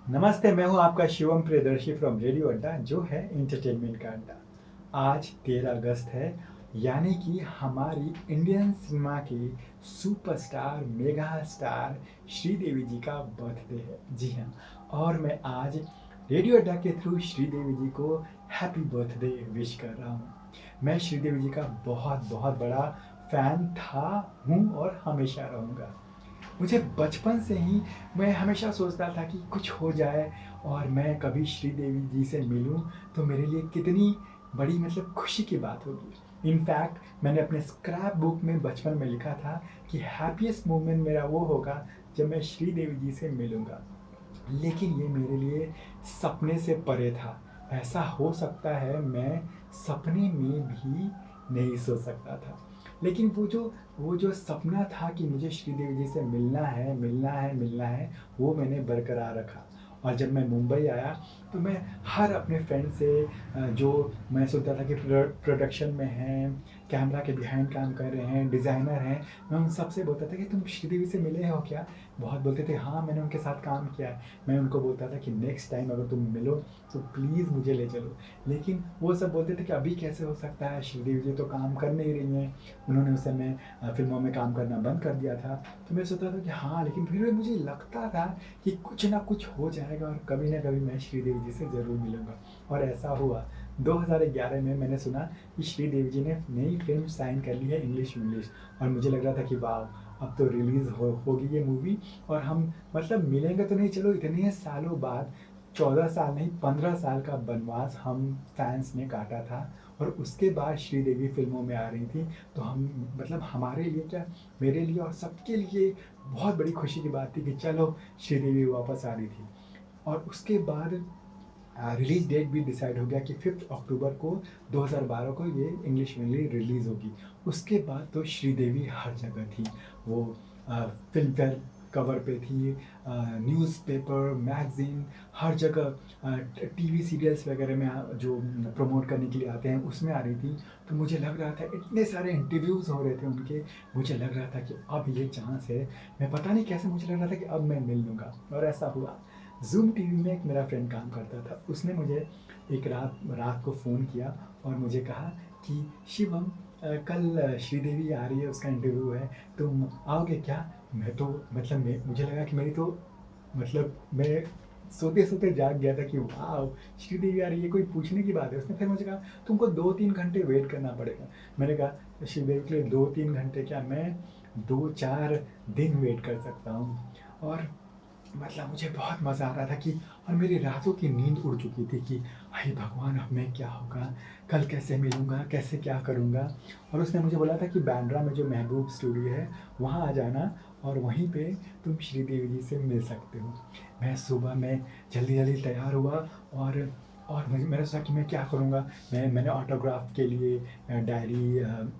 नमस्ते, मैं हूँ आपका शिवम प्रियदर्शी फ्रॉम रेडियो अड्डा जो है एंटरटेनमेंट का अड्डा। आज 13 अगस्त है, यानी कि हमारी इंडियन सिनेमा की सुपरस्टार मेगा स्टार श्रीदेवी जी का बर्थडे है। जी हाँ, और मैं आज रेडियो अड्डा के थ्रू श्रीदेवी जी को हैप्पी बर्थडे विश कर रहा हूँ। मैं श्रीदेवी जी का बहुत बहुत बड़ा फ़ैन था, हूँ और हमेशा रहूँगा। मुझे बचपन से ही मैं हमेशा सोचता था कि कुछ हो जाए और मैं कभी श्रीदेवी जी से मिलूं तो मेरे लिए कितनी बड़ी खुशी की बात होगी। इनफैक्ट मैंने अपने स्क्रैप बुक में बचपन में लिखा था कि हैप्पीएस्ट मोमेंट मेरा वो होगा जब मैं श्रीदेवी जी से मिलूंगा। लेकिन ये मेरे लिए सपने से परे था। ऐसा हो सकता है मैं सपने में भी नहीं सोच सकता था। लेकिन वो जो सपना था कि मुझे श्रीदेवी जी से मिलना है, मिलना है, मिलना है, वो मैंने बरकरार रखा। और जब मैं मुंबई आया तो मैं हर अपने फ्रेंड से जो मैं सोचता था कि प्रोडक्शन में हैं, कैमरा के बिहाइंड काम कर रहे हैं, डिज़ाइनर हैं, मैं उन सबसे बोलता था कि तुम श्रीदेवी से मिले हो क्या? बहुत बोलते थे हाँ, मैंने उनके साथ काम किया है। मैं उनको बोलता था कि नेक्स्ट टाइम अगर तुम मिलो तो प्लीज़ मुझे ले चलो। लेकिन वो सब बोलते थे कि अभी कैसे हो सकता है, श्रीदेवी जी तो काम कर नहीं रही हैं, उन्होंने उस समय फिल्मों में काम करना बंद कर दिया था। तो मैं सोचता था कि हाँ, लेकिन फिर भी मुझे लगता था कि कुछ ना कुछ हो जाएगा और कभी ना कभी मैं श्रीदेवी जी से ज़रूर मिलूँगा। और ऐसा हुआ। 2011 में मैंने सुना कि श्रीदेवी जी ने नई फिल्म साइन कर ली है इंग्लिश विंग्लिश, और मुझे लग रहा था कि वाह, अब तो रिलीज़ होगी ये मूवी और हम मिलेंगे तो नहीं, चलो इतने सालों बाद 14 साल नहीं 15 साल का वनवास हम फैंस ने काटा था। और उसके बाद श्रीदेवी फिल्मों में आ रही थी, तो हम हमारे लिए क्या, मेरे लिए और सबके लिए बहुत बड़ी खुशी की बात थी कि चलो श्रीदेवी वापस आ रही थी। और उसके बाद रिलीज डेट भी डिसाइड हो गया कि 5 अक्टूबर को 2012 को ये इंग्लिश में रिलीज़ होगी। उसके बाद तो श्रीदेवी हर जगह थी। वो फिल्म फेयर कवर पे थी, न्यूज़पेपर, मैगज़ीन, हर जगह टीवी सीरियल्स वगैरह में जो प्रमोट करने के लिए आते हैं उसमें आ रही थी। तो मुझे लग रहा था, इतने सारे इंटरव्यूज़ हो रहे थे उनके, मुझे लग रहा था कि अब ये चांस है। मैं पता नहीं कैसे मुझे लग रहा था कि अब मैं मिल लूँगा, और ऐसा हुआ। ज़ूम टीवी में एक मेरा फ्रेंड काम करता था, उसने मुझे एक रात रात को फ़ोन किया और मुझे कहा कि शिवम, कल श्रीदेवी आ रही है, उसका इंटरव्यू है, तुम आओगे क्या? मैं तो मुझे लगा कि मेरी तो मैं सोते सोते जाग गया था कि वाह, श्रीदेवी आ रही है, कोई पूछने की बात है। उसने फिर मुझे कहा तुमको 2-3 घंटे वेट करना पड़ेगा। मैंने कहा श्रीदेवी के लिए 2-3 घंटे क्या, मैं 2-4 दिन वेट कर सकता हूँ। और मुझे बहुत मज़ा आ रहा था कि, और मेरी रातों की नींद उड़ चुकी थी कि हे भगवान, अब मैं क्या होगा, कल कैसे मिलूँगा, कैसे क्या करूँगा। और उसने मुझे बोला था कि बांद्रा में जो महबूब स्टूडियो है वहाँ आ जाना और वहीं पे तुम श्रीदेवी जी से मिल सकते हो। मैं सुबह में जल्दी जल्दी तैयार हुआ और मैंने सोचा कि मैं क्या करूँगा। मैंने ऑटोग्राफ के लिए डायरी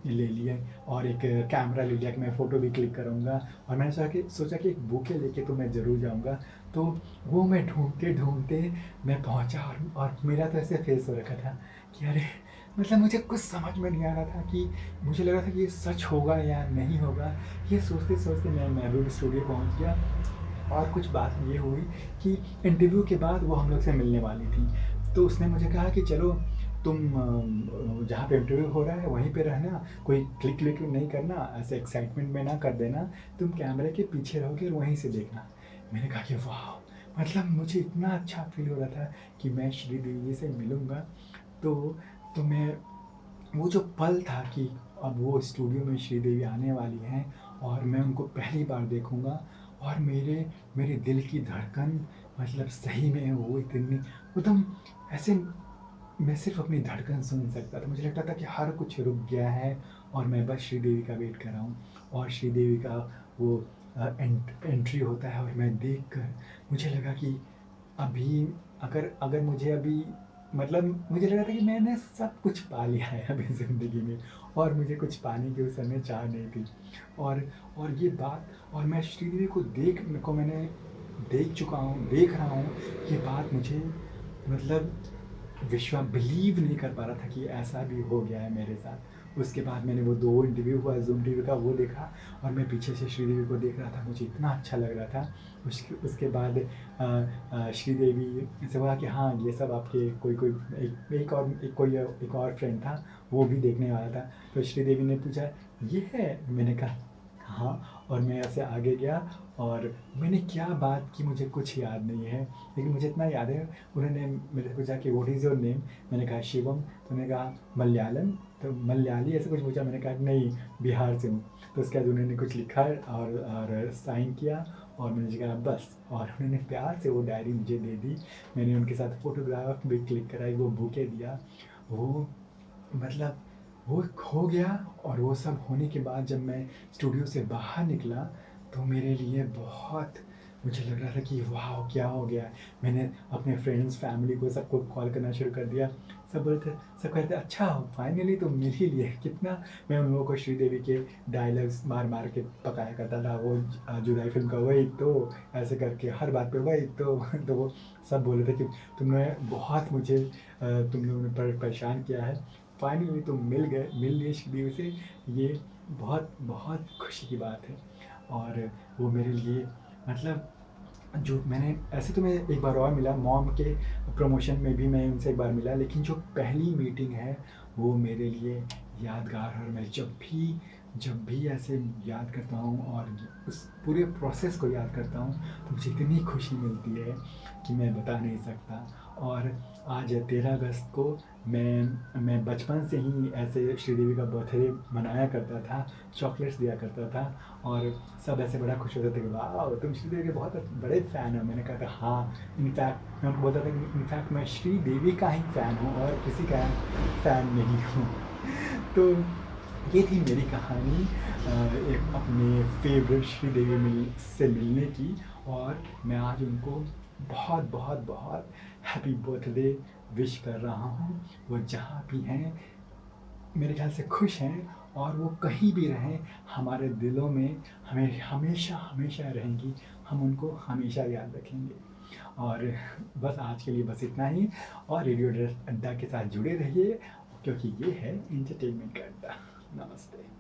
ले ली है और एक कैमरा ले लिया कि मैं फ़ोटो भी क्लिक करूँगा। और मैंने सोचा कि एक बुके लेके तो मैं ज़रूर जाऊँगा। तो वो मैं ढूँढते ढूँढते मैं पहुँचा, और मेरा तो ऐसे फेस हो रखा था कि अरे, मुझे कुछ समझ में नहीं आ रहा था कि, मुझे लग रहा था कि ये सच होगा या नहीं होगा। ये सोचते सोचते मैं महबूब स्टूडियो पहुँच गया। और कुछ बात ये हुई कि इंटरव्यू के बाद वो हम लोग से मिलने वाली थी। तो उसने मुझे कहा कि चलो तुम जहाँ पे इंटरव्यू हो रहा है वहीं पे रहना, कोई क्लिक क्लिक नहीं करना, ऐसे एक्साइटमेंट में ना कर देना, तुम कैमरे के पीछे रहोगे और वहीं से देखना। मैंने कहा कि वाह, मुझे इतना अच्छा फील हो रहा था कि मैं श्रीदेवी जी से मिलूँगा। तो मैं, वो जो पल था कि अब वो स्टूडियो में श्रीदेवी आने वाली हैं और मैं उनको पहली बार देखूँगा, और मेरे मेरे दिल की धड़कन सही में वो इतनी एकदम ऐसे, मैं सिर्फ अपनी धड़कन सुन सकता था। मुझे लगता था कि हर कुछ रुक गया है और मैं बस श्रीदेवी का वेट कर रहा हूँ। और श्रीदेवी का वो एंट्री होता है और मैं देख कर मुझे लगा कि अभी, अगर अगर मुझे अभी, मुझे लगा था कि मैंने सब कुछ पा लिया है अभी ज़िंदगी में, और मुझे कुछ पाने की उस समय चाह नहीं थी। और ये बात, और मैं श्रीदेवी को मैंने देख चुका हूँ, देख रहा हूँ, ये बात मुझे बिलीव नहीं कर पा रहा था कि ऐसा भी हो गया है मेरे साथ। उसके बाद मैंने वो 2 इंटरव्यू हुआ ज़ूम इंटरव्यू का वो देखा और मैं पीछे से श्रीदेवी को देख रहा था, मुझे इतना अच्छा लग रहा था। उसके बाद श्रीदेवी से बोला कि हाँ, ये सब आपके कोई कोई एक और फ्रेंड था, वो भी देखने वाला था। तो श्रीदेवी ने पूछा, "ये है?" मैंने कहा, "हाँ।" और मैं ऐसे आगे गया और मैंने क्या बात की मुझे कुछ याद नहीं है, लेकिन मुझे इतना याद है उन्होंने मेरे से पूछा कि व्हाट इज़ योर नेम? मैंने कहा शिवम। तो उन्होंने कहा मलयालम? तो मलयाली ऐसे कुछ पूछा, मैंने कहा नहीं, बिहार से हूँ। तो उसके बाद उन्होंने कुछ लिखा और साइन किया और मैंने कहा बस, और उन्होंने प्यार से वो डायरी मुझे दे दी। मैंने उनके साथ फ़ोटोग्राफ भी क्लिक कराई, वो बुके दिया। वो मतलब वो हो गया। और वो सब होने के बाद जब मैं स्टूडियो से बाहर निकला तो मेरे लिए बहुत, मुझे लग रहा था कि वाह क्या हो गया है। मैंने अपने फ्रेंड्स फैमिली को सबको कॉल करना शुरू कर दिया। सब बोलते, सब कहते अच्छा फाइनली तो मिल ही लिए। कितना मैं उन लोगों को श्रीदेवी के डायलॉग्स मार मार के पकाया करता था। वो जुदाई फिल्म का वही तो, ऐसे करके हर बात पे वही तो तो वो सब बोल रहे थे कि तुमने बहुत मुझे तुम लोगों ने परेशान किया है। फाइनली तुम मिल गए, मिल लिए श्रीदेवी से। ये बहुत बहुत खुशी की बात है। और वो मेरे लिए मतलब, जो मैंने ऐसे तो मैं एक बार और मिला मॉम के प्रमोशन में भी, मैं उनसे एक बार मिला, लेकिन जो पहली मीटिंग है वो मेरे लिए यादगार है। और मैं जब भी ऐसे याद करता हूँ और उस पूरे प्रोसेस को याद करता हूँ तो मुझे इतनी खुशी मिलती है कि मैं बता नहीं सकता। और आज 13 अगस्त को मैं बचपन से ही ऐसे श्रीदेवी का बर्थडे मनाया करता था, चॉकलेट्स दिया करता था और सब ऐसे बड़ा खुश होते थे कि वाह तुम श्रीदेवी के बहुत बड़े फ़ैन हो। मैंने कहा था हाँ, इनफैक्ट मैं उनको बोलता था कि इनफैक्ट मैं श्रीदेवी का ही फ़ैन हूँ और किसी का फ़ैन नहीं हूँ। तो ये थी मेरी कहानी एक अपने फेवरेट श्रीदेवी से मिलने की। और मैं आज उनको बहुत बहुत बहुत हैप्पी बर्थडे विश कर रहा हूँ। वो जहाँ भी हैं मेरे ख्याल से खुश हैं, और वो कहीं भी रहें हमारे दिलों में हमें हमेशा हमेशा रहेंगी। हम उनको हमेशा याद रखेंगे। और बस आज के लिए बस इतना ही। और रेडियो अड्डा के साथ जुड़े रहिए, क्योंकि ये है एंटरटेनमेंट का अड्डा। नमस्ते।